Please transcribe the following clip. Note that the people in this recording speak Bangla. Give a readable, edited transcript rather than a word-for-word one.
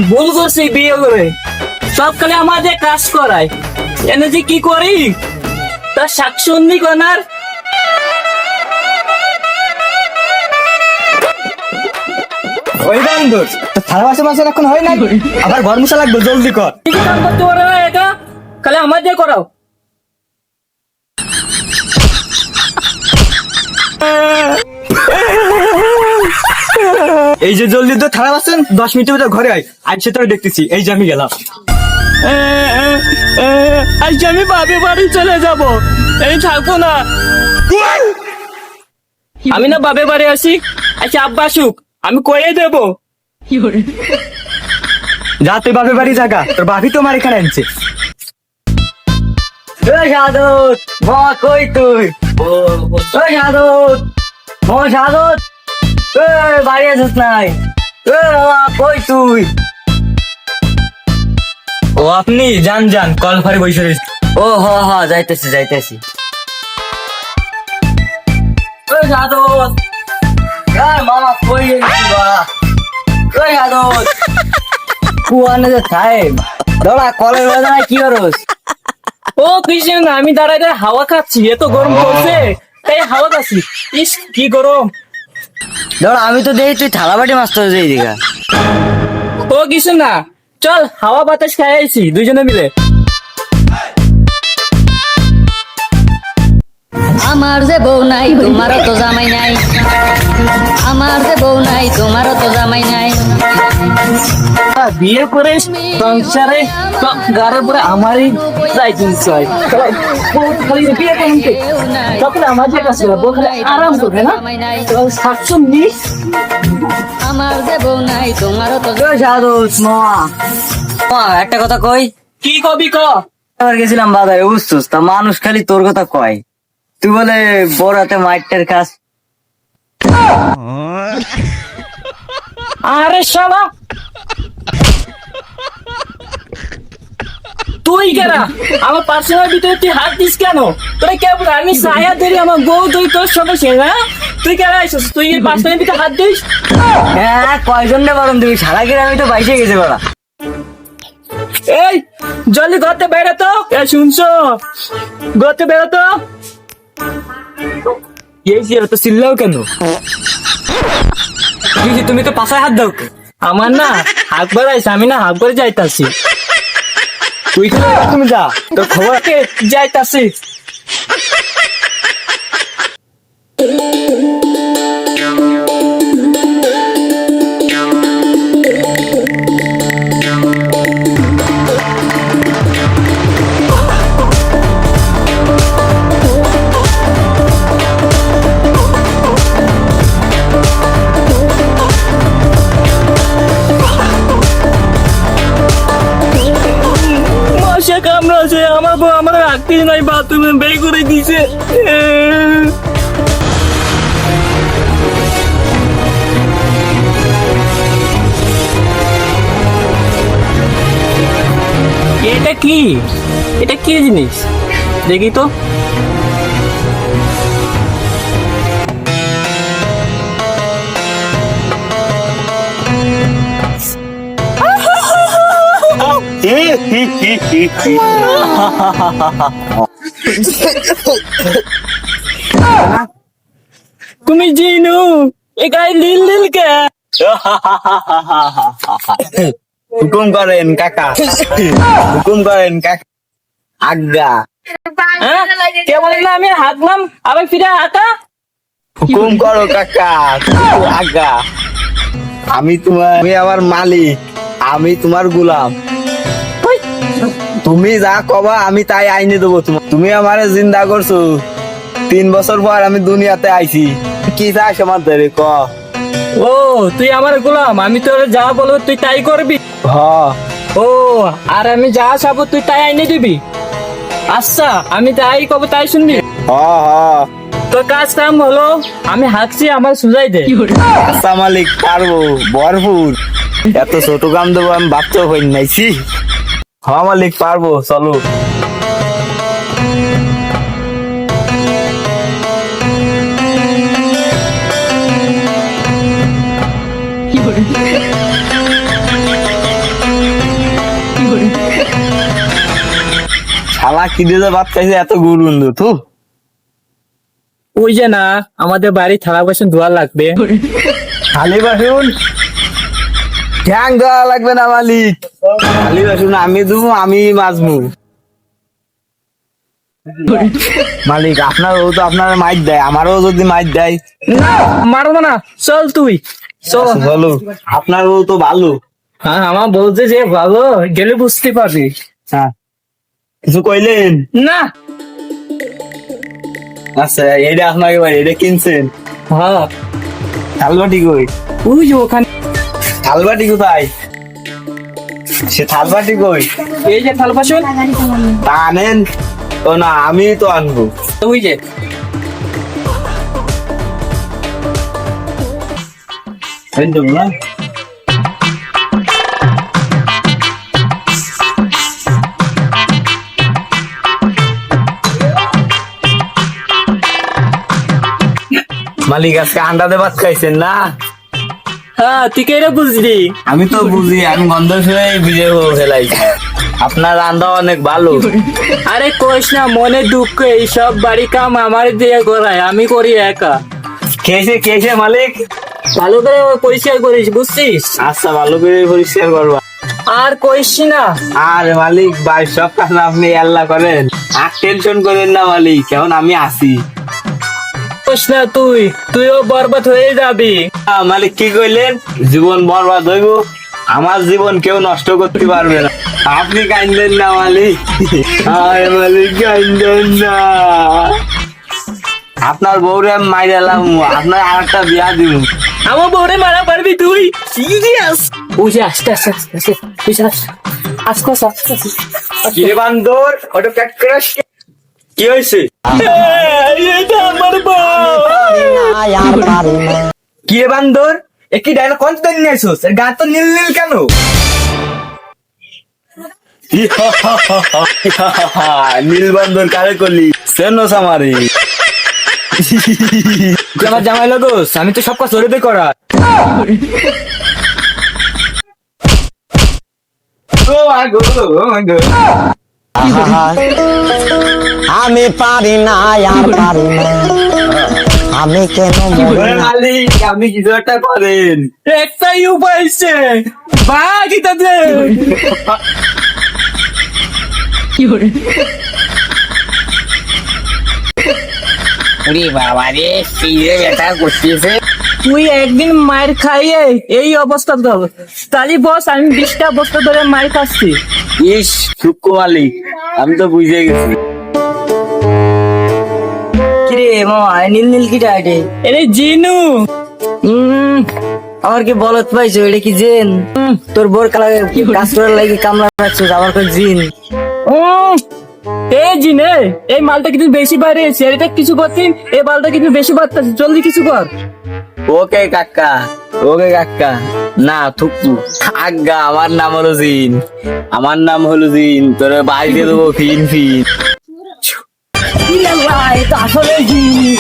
ভুল করছি বিয়ে করে, সব খালি আমাদের কাজ করায়, এনে যে কি করি তার শাকসুন্দি কনার। ওই বান্দর থালা বাসন মাসন এখন হয় নাই, আবার ঘর মুছা লাগবে, জলদি কর। কিছু কাম করতে পারো না একা, খালি আমাদের করাও। এই যে জলদি তো থালা বাসন 10 মিনিটের ভিতর ঘরে আয়, আজ সে তোর দেখতেছি। এই যে আমি গেলাম। আজ আমি বাপের বাড়ি চলে যাব, এই থাকবো না। আমি না বাপের বাড়ি আসি, আচ্ছা আব্বা আসুক, আমি কয়ে দেবো। যা তুই বাপের বাড়ি জাগা, তোর বাপি তো আমার এখানে আনছে। সাদত মা কই তুই? সাদত সাদত বাড়ি আসিস নাই? কই তুই? ও আপনি যান যান, কল ঘরে বসে রয়েছে। ও হ হ যাইতেছি যাইতেছি। সাদত মামা কই সাদত কুয়ানে যে সাহেব দাঁড়া, কলের বাজায় কি করস? ও কৃষ্ণ না, আমি দাঁড়ায় দাঁড়ায় হাওয়া খাচ্ছি, এত গরম পড়ছে তাই হাওয়া খাচ্ছি। ইস কি গরম। ধর আমি তো দেখি তুই থালা বাটি মাছ ধরে এই দিঘা। ও কিছু না, চল হাওয়া বাতাস খাই আইছি দুইজনে মিলে। আমার যে বউ নাই তোমারও তো জামাই নাই, আমার যে বউ নাই তোমারও তো জামাই নাই। বিয়ে করে সংসারে গাড়ে পরে আমারই দায়িত্ব চাই। বিয়ে করতে তখন আমাদের কাছে আরাম করবে না, সাতশো নিস। আমার যে বউ নাই তোমারও তো একটা কথা কই, কি কবি ক। এবার গেছিলাম বাজারে বুঝছিস, তা মানুষ খালি তোর কথা কয়, তুই বলে বড়াতে মাইটের কাজ। আরে শালা তুই কেনা আমার পার্সোনাল ভিতরে তুই হাত দিস কেন? তোরা কেমন আমি ছায়া ধরি আমার বউ, তুই তোর সঙ্গে না, তুই কেন আইসিস? তুই পার্সোনাল ভিতরে হাত দিস? হ্যাঁ কয়জন রে বারণ দিবি, সারা গ্রামে তো বাইসে গেছে বড়া। এই জলদি ঘরতে বেরো তো। শুনছো, ঘরতে বেরো তো। এই যে এত চিল্লাও কেন? তুমি তো পাশায় হাত দাও। আমার না হাত বাড়াইছে, আমি না হাত করে যাইতাছি। তুই তুমি যা, তোর খবর যাইতাছি। মশা কামড়াছে, আমার বউ আমার রাখতে নাই, বাথরুমে বের করে দিছে। এটা কি, এটা কি জিনিস দেখি তো। তুমি জিনু একাই লীল লীল কে? হুকুম করেন কাকা, হুকুম করেন কাকা। আজ্ঞা কে বলেন না আমি হাঁকলাম আবার ফিরে হাঁকা? হুকুম করো কাকা, আজ্ঞা। আমি আমার মালিক, আমি তোমার গোলাম। তুমি যা কবা আমি তাই আইনে দেবো তোমার। তুমি আমারে জিন্দা করছো, 3 বছর পর আমি দুনিয়াতে আইছি, কি চাস আমার ধরে ক? ও তুই আমার গোলাম, আমি তোর যা বলবো তুই তাই করবি? হ ও আর আমি যা চাবো তুই তাই আইনে দিবি? আচ্ছা আমি তাই কব তাই শুনবি? হ হ। তোর কাজ কাম হলো, আমি হাঁকছি আমার সুজাই দে। আচ্ছা মালিক, পারবো ভরপুর। এত ছোট কাম দেবো আমি বাচ্চাও হই নাইছি। হ মালিক পারবো, চলো। কি দিয়ে যে ভাত খাইছে এত গুরুন্দ তু ওই যে না আমাদের বাড়ি থালা বাসন ধোয়া লাগবে। খালি বাসুন ঠ্যাং দেওয়া লাগবে না মালিক, খালি বাসুন আমি দেবো, আমি মাজবো। মালিক আপনার ও তো আপনার মাইর দেয়, আমারও যদি মাইর দেয়। না মারবো না, চল তুই চল। বলো আপনার ও তো ভালো। হ্যাঁ আমার বলছে যে ভালো, গেলে বুঝতে পারবি। হ্যাঁ কিছু কইলেন? না আচ্ছা এটা আপনাকে ভাই এটা কিনছেন? হ্যাঁ থালবাটি কই? ওই যে ওখানে। থালবাটি কোথায়? সে থালবাটি কই? এই যে থালা বাসন, তা আনেন। ও না আমি তো আনবো। ওই যে এই দেবো না? মালিক আজকে আন্ডা ভাত খাইছেন না? হ্যাঁ তুই কেন বুঝলি? আমি তো বুঝি, আমি গন্ধ শুনে ভিজে ফেলাইছি। আপনার রান্না অনেক ভালো। আরে কইস না, মনে দুঃখ, এই সব বাড়ি কাম আমার দিয়ে করায়, আমি করি একা। খেয়েছে খেয়েছে মালিক? ভালো করে পরিষ্কার করিস বুঝছিস? আচ্ছা ভালো করে পরিষ্কার করবা। আর কইস না। আর মালিক ভাই সব কাজ আপনি আল্লাহ করেন, আর টেনশন করেন না মালিক, এখন আমি আসি। কইস না, তুইও বরবাদ হয়ে যাবি। মালিক কি কইলেন? জীবন বরবাদ হইব? আমার জীবন কেউ নষ্ট করতে পারবে না। আপনি কাইন্দেন না মালিক, আয় মালিক কাইন্দেন না। আপনার বউরে আমি মাইরালাম, আপনার আর একটা বিয়া দিব। আমার বউরে মারা পারবি তুই? সিরিয়াস? ওই যে আস্তে আস্তে আস্তে আস্তে তুই আস্তে আস্তে আস্তে। কিরে বান্দর, ওটা প্যাক করে কি হয়েছে? এটা আমার বউ। কিরে বান্দর, একই ডায়লগ কোন দিন নিয়েছিস? এর গা তো নীল নীল কেন? নীল বান্দর কারে করলি? সেনো সামারি তুই আমার জামাই লাগোস, আমি তো সব কাজ ওরে করা। ও মাই গড, ও মাই গড। আমি পারি না আর পারি না, আমি কেন মরি না? মালিক আপনি কিছু একটা করেন। একটাই উপায় আছে, বাকি তাদের। তুই একদিন মায়ের খাইয়ে এই অবস্থা ধর, তালি বস আমি 20টা বছর ধরে মায়ের খাচ্ছি। ইস সূক্ষ্ম মালিক, আমি তো বুঝে গেছি। কিরে মামা নীল নীল কি ডাইটে? এরে জিনু, আমার কি বলত পাইছো? এটা কি জেন? তোর বোর কাজ করার লাগি কামলা রাখছো, আবার কই জিন? এই জিনে, এই মালটা কিন্তু বেশি বাইরে এসে, এটা কিছু করছিস, এই মালটা কিন্তু বেশি বাড়তেছে, জলদি কিছু কর। ওকে কাকা, ওকে কাকা। না থুকু আজ্ঞা, আমার নাম হলো জিন, আমার নাম হলো জিন, তোর বাইরে দেবো ফিন ফিন। আসলে জিন।